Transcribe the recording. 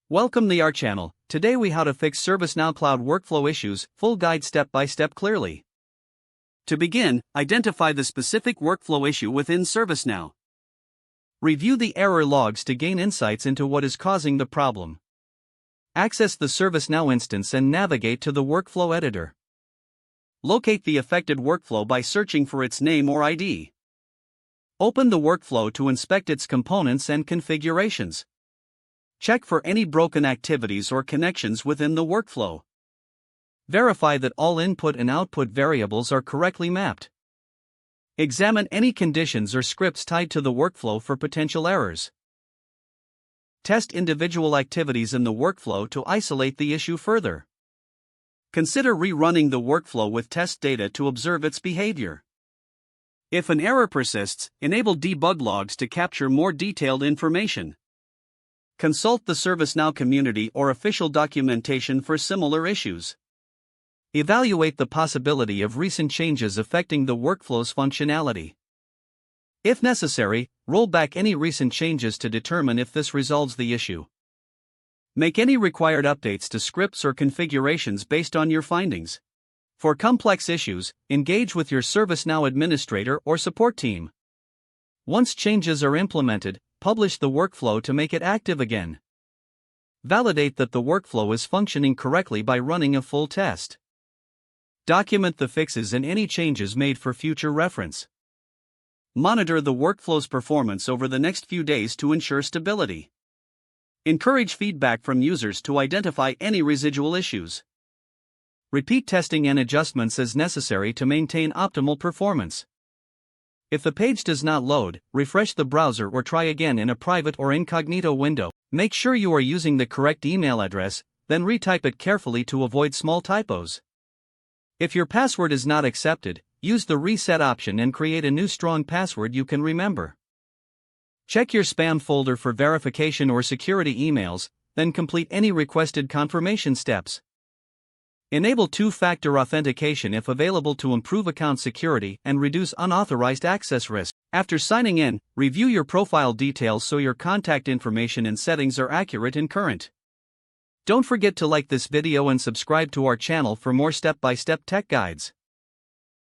Welcome to our channel. Today we how to fix ServiceNow Cloud Workflow issues, full guide step by step clearly. To begin, identify the specific workflow issue within ServiceNow. Review the error logs to gain insights into what is causing the problem. Access the ServiceNow instance and navigate to the workflow editor. Locate the affected workflow by searching for its name or ID. Open the workflow to inspect its components and configurations. Check for any broken activities or connections within the workflow. Verify that all input and output variables are correctly mapped. Examine any conditions or scripts tied to the workflow for potential errors. Test individual activities in the workflow to isolate the issue further. Consider rerunning the workflow with test data to observe its behavior. If an error persists, enable debug logs to capture more detailed information. Consult the ServiceNow community or official documentation for similar issues. Evaluate the possibility of recent changes affecting the workflow's functionality. If necessary, roll back any recent changes to determine if this resolves the issue. Make any required updates to scripts or configurations based on your findings. For complex issues, engage with your ServiceNow administrator or support team. Once changes are implemented, publish the workflow to make it active again. Validate that the workflow is functioning correctly by running a full test. Document the fixes and any changes made for future reference. Monitor the workflow's performance over the next few days to ensure stability. Encourage feedback from users to identify any residual issues. Repeat testing and adjustments as necessary to maintain optimal performance. If the page does not load, refresh the browser or try again in a private or incognito window. Make sure you are using the correct email address, then retype it carefully to avoid small typos. If your password is not accepted, use the reset option and create a new strong password you can remember. Check your spam folder for verification or security emails, then complete any requested confirmation steps. Enable two-factor authentication if available to improve account security and reduce unauthorized access risk. After signing in, review your profile details so your contact information and settings are accurate and current. Don't forget to like this video and subscribe to our channel for more step-by-step tech guides.